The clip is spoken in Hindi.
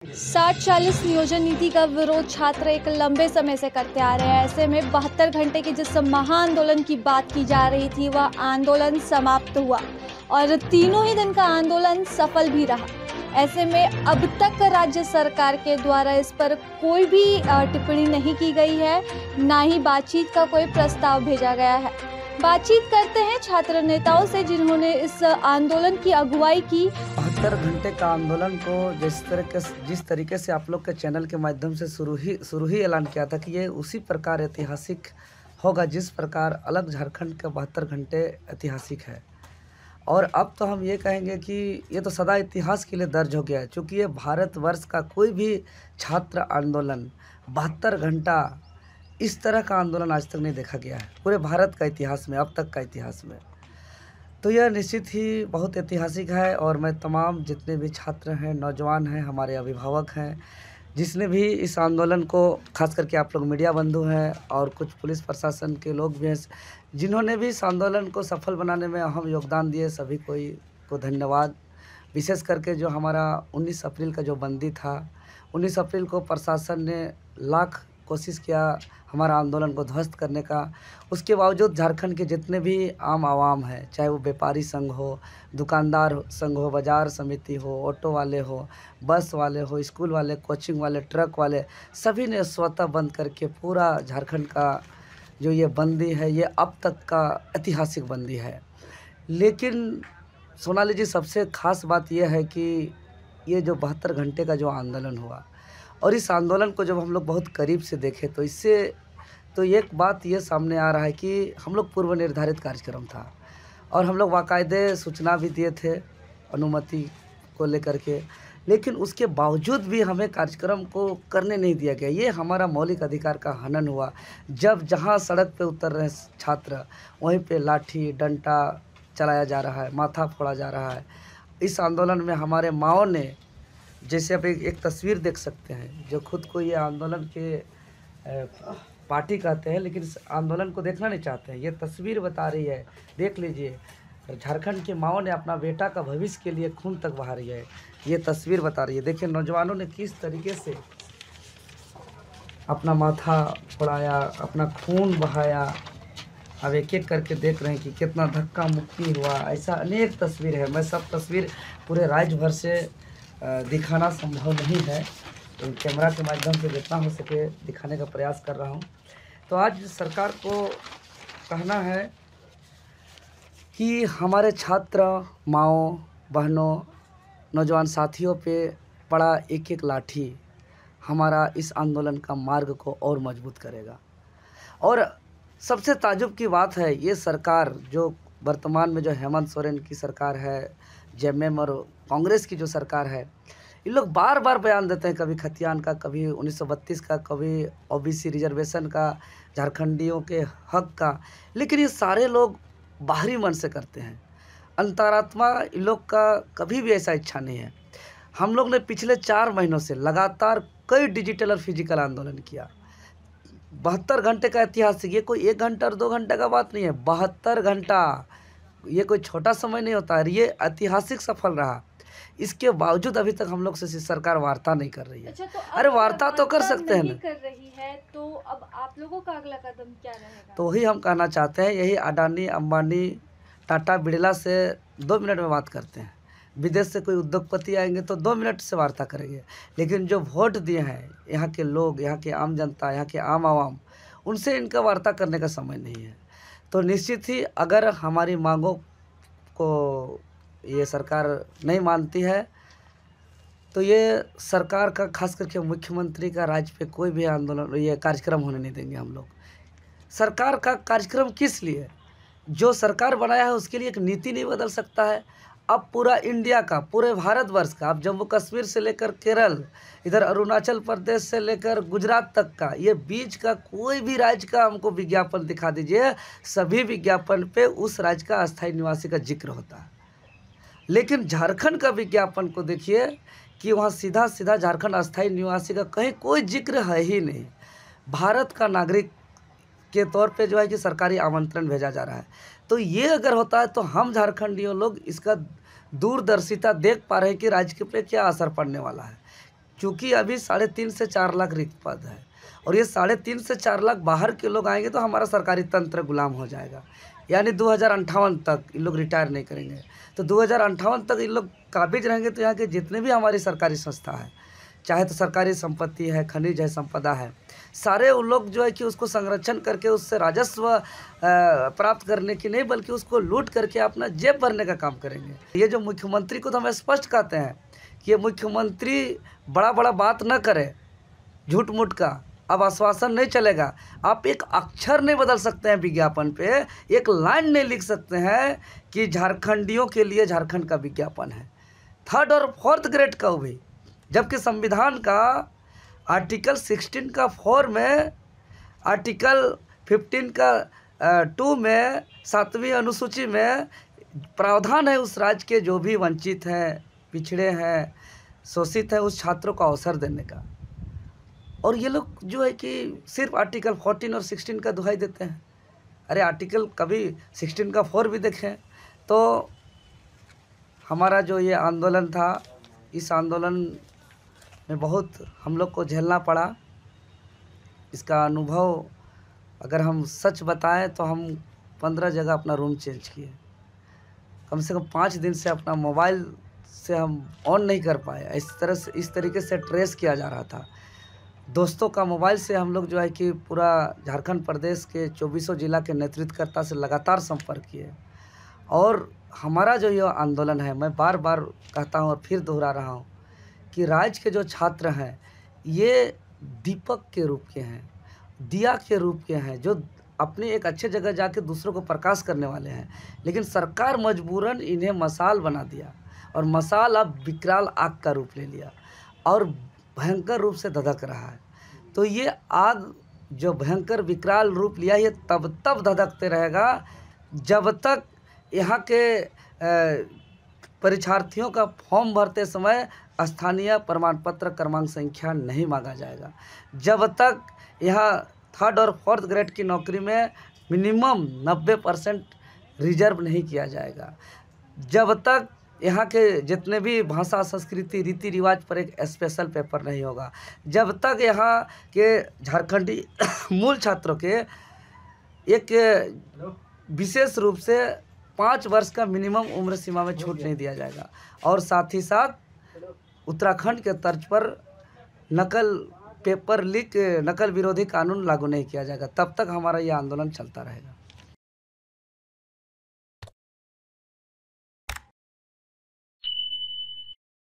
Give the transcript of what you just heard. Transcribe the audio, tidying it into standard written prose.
60-40 नियोजन नीति का विरोध छात्र एक लंबे समय से करते आ रहे हैं। ऐसे में 72 घंटे के जिस महाआंदोलन की बात की जा रही थी वह आंदोलन समाप्त हुआ और तीनों ही दिन का आंदोलन सफल भी रहा। ऐसे में अब तक राज्य सरकार के द्वारा इस पर कोई भी टिप्पणी नहीं की गई है, ना ही बातचीत का कोई प्रस्ताव भेजा गया है। बातचीत करते हैं छात्र नेताओं से जिन्होंने इस आंदोलन की अगुवाई की। 72 घंटे का आंदोलन को जिस तरीके से आप लोग के चैनल के माध्यम से शुरू ही ऐलान किया था कि ये उसी प्रकार ऐतिहासिक होगा जिस प्रकार अलग झारखंड के 72 घंटे ऐतिहासिक है। और अब तो हम ये कहेंगे कि ये तो सदा इतिहास के लिए दर्ज हो गया है, क्योंकि ये भारतवर्ष का कोई भी छात्र आंदोलन 72 घंटा इस तरह का आंदोलन आज तक नहीं देखा गया है पूरे भारत का इतिहास में, अब तक का इतिहास में। तो यह निश्चित ही बहुत ऐतिहासिक है। और मैं तमाम जितने भी छात्र हैं, नौजवान हैं, हमारे अभिभावक हैं, जिसने भी इस आंदोलन को, खास करके आप लोग मीडिया बंधु हैं और कुछ पुलिस प्रशासन के लोग भी हैं, जिन्होंने भी इस आंदोलन को सफल बनाने में अहम योगदान दिए, सभी को धन्यवाद। विशेष करके जो हमारा 19 अप्रैल का जो बंदी था, 19 अप्रैल को प्रशासन ने लाख कोशिश किया हमारा आंदोलन को ध्वस्त करने का। उसके बावजूद झारखंड के जितने भी आम आवाम हैं, चाहे वो व्यापारी संघ हो, दुकानदार संघ हो, बाजार समिति हो, ऑटो वाले हो, बस वाले हो, स्कूल वाले, कोचिंग वाले, ट्रक वाले, सभी ने स्वतः बंद करके पूरा झारखंड का जो ये बंदी है, ये अब तक का ऐतिहासिक बंदी है। लेकिन सोनाली जी, सबसे ख़ास बात यह है कि ये जो 72 घंटे का जो आंदोलन हुआ और इस आंदोलन को जब हम लोग बहुत करीब से देखें तो इससे तो एक बात ये सामने आ रहा है कि हम लोग पूर्व निर्धारित कार्यक्रम था और हम लोग बाकायदे सूचना भी दिए थे अनुमति को लेकर के, लेकिन उसके बावजूद भी हमें कार्यक्रम को करने नहीं दिया गया। ये हमारा मौलिक अधिकार का हनन हुआ। जब जहाँ सड़क पे उतर रहे छात्र, वहीं पे लाठी डंडा चलाया जा रहा है, माथा फोड़ा जा रहा है। इस आंदोलन में हमारे माओ ने, जैसे आप एक तस्वीर देख सकते हैं, जो खुद को ये आंदोलन के पार्टी कहते हैं लेकिन इस आंदोलन को देखना नहीं चाहते हैं, ये तस्वीर बता रही है, देख लीजिए। झारखंड के माओ ने अपना बेटा का भविष्य के लिए खून तक बहा रही है, ये तस्वीर बता रही है। देखिए नौजवानों ने किस तरीके से अपना माथा फोड़ाया, अपना खून बहाया। अब एक एक करके देख रहे हैं कि कितना धक्का मुक्की हुआ। ऐसा अनेक तस्वीर है, मैं सब तस्वीर पूरे राज्य भर से दिखाना संभव नहीं है, तो कैमरा के माध्यम से जितना हो सके दिखाने का प्रयास कर रहा हूं। तो आज सरकार को कहना है कि हमारे छात्र, माओ, बहनों, नौजवान साथियों पे पड़ा एक एक लाठी हमारा इस आंदोलन का मार्ग को और मजबूत करेगा। और सबसे ताज्जुब की बात है, ये सरकार जो वर्तमान में जो हेमंत सोरेन की सरकार है, जेएमएम और कांग्रेस की जो सरकार है, ये लोग बार बार बयान देते हैं, कभी खतियान का, कभी 1932 का, कभी ओबीसी रिजर्वेशन का, झारखंडियों के हक का, लेकिन ये सारे लोग बाहरी मन से करते हैं। अंतरात्मा इन लोग का कभी भी ऐसा इच्छा नहीं है। हम लोग ने पिछले 4 महीनों से लगातार कई डिजिटल और फिजिकल आंदोलन किया। 72 घंटे का ऐतिहासिक, ये कोई 1 घंटा और 2 घंटे का बात नहीं है, 72 घंटा, ये कोई छोटा समय नहीं होता है। ये ऐतिहासिक सफल रहा। इसके बावजूद अभी तक हम लोग से सरकार वार्ता नहीं कर रही है। अच्छा, तो अरे वार्ता तो कर सकते हैं ना, कर रही है, तो अब आप लोगों का अगला कदम क्या रहेगा? तो वही हम कहना चाहते हैं। यही अडानी, अंबानी, टाटा, बिरला से 2 मिनट में बात करते हैं। विदेश से कोई उद्योगपति आएंगे तो 2 मिनट से वार्ता करेंगे, लेकिन जो वोट दिए हैं यहाँ के लोग, यहाँ की आम जनता, यहाँ के आम आवाम, उनसे इनका वार्ता करने का समय नहीं है। तो निश्चित ही अगर हमारी मांगों को ये सरकार नहीं मानती है तो ये सरकार का, खास करके मुख्यमंत्री का, राज्य पे कोई भी आंदोलन, ये कार्यक्रम होने नहीं देंगे हम लोग। सरकार का कार्यक्रम किस लिए? जो सरकार बनाया है उसके लिए एक नीति नहीं बदल सकता है। अब पूरा इंडिया का, पूरे भारतवर्ष का, अब जम्मू कश्मीर से लेकर केरल, इधर अरुणाचल प्रदेश से लेकर गुजरात तक का, ये बीच का कोई भी राज्य का हमको विज्ञापन दिखा दीजिए, सभी विज्ञापन पे उस राज्य का अस्थायी निवासी का जिक्र होता है। लेकिन झारखंड का विज्ञापन को देखिए कि वहाँ सीधा सीधा झारखंड अस्थायी निवासी का कहीं कोई जिक्र है ही नहीं। भारत का नागरिक के तौर पे जो है कि सरकारी आमंत्रण भेजा जा रहा है। तो ये अगर होता है तो हम झारखंडियों लोग इसका दूरदर्शिता देख पा रहे हैं कि राज्य पे क्या असर पड़ने वाला है। क्योंकि अभी 3.5 से 4 लाख रिक्त पद है और ये 3.5 से 4 लाख बाहर के लोग आएंगे तो हमारा सरकारी तंत्र गुलाम हो जाएगा। यानी 2058 तक इन लोग रिटायर नहीं करेंगे, तो 2058 तक इन लोग काबिज रहेंगे। तो यहाँ के जितने भी हमारी सरकारी संस्था है, चाहे तो सरकारी संपत्ति है, खनिज है, संपदा है, सारे उन लोग जो है कि उसको संरक्षण करके उससे राजस्व प्राप्त करने की नहीं बल्कि उसको लूट करके अपना जेब भरने का काम करेंगे। ये जो मुख्यमंत्री को तो हम स्पष्ट कहते हैं कि ये मुख्यमंत्री बड़ा बड़ा बात न करे, झूठ मूठ का अब आश्वासन नहीं चलेगा। आप एक अक्षर नहीं बदल सकते हैं विज्ञापन पे, एक लाइन नहीं लिख सकते हैं कि झारखंडियों के लिए झारखंड का विज्ञापन है, 3rd और 4th ग्रेड का भी, जबकि संविधान का आर्टिकल 16 का 4 में, आर्टिकल 15 का 2 में, 7वीं अनुसूची में प्रावधान है उस राज्य के जो भी वंचित हैं, पिछड़े हैं, शोषित हैं, उस छात्रों को अवसर देने का। और ये लोग जो है कि सिर्फ आर्टिकल 14 और 16 का दुहाई देते हैं। अरे आर्टिकल कभी 16 का 4 भी देखें। तो हमारा जो ये आंदोलन था, इस आंदोलन में बहुत हम लोग को झेलना पड़ा। इसका अनुभव अगर हम सच बताएं तो हम 15 जगह अपना रूम चेंज किए, कम से कम 5 दिन से अपना मोबाइल से हम ऑन नहीं कर पाए। इस तरीके से ट्रेस किया जा रहा था। दोस्तों का मोबाइल से हम लोग जो है कि पूरा झारखंड प्रदेश के 24 जिला के नेतृत्वकर्ता से लगातार संपर्क किए। और हमारा जो ये आंदोलन है, मैं बार बार कहता हूँ और फिर दोहरा रहा हूँ कि राज्य के जो छात्र हैं ये दीपक के रूप के हैं, दिया के रूप के हैं, जो अपनी एक अच्छे जगह जाके दूसरों को प्रकाश करने वाले हैं। लेकिन सरकार मजबूरन इन्हें मसाल बना दिया और मसाल अब विकराल आग का रूप ले लिया और भयंकर रूप से धधक रहा है। तो ये आग जो भयंकर विकराल रूप लिया, ये तब धधकते रहेगा जब तक यहाँ के परीक्षार्थियों का फॉर्म भरते समय स्थानीय प्रमाण पत्र क्रमांक संख्या नहीं मांगा जाएगा, जब तक यहाँ 3rd और 4th ग्रेड की नौकरी में मिनिमम 90% रिजर्व नहीं किया जाएगा, जब तक यहाँ के जितने भी भाषा, संस्कृति, रीति रिवाज पर एक स्पेशल पेपर नहीं होगा, जब तक यहाँ के झारखंडी मूल छात्रों के एक विशेष रूप से 5 वर्ष का मिनिमम उम्र सीमा में छूट नहीं दिया जाएगा। और साथ ही साथ उत्तराखंड के तर्ज पर नकल पेपर लीक, नकल विरोधी कानून लागू नहीं किया जाएगा, तब तक हमारा ये आंदोलन चलता रहेगा।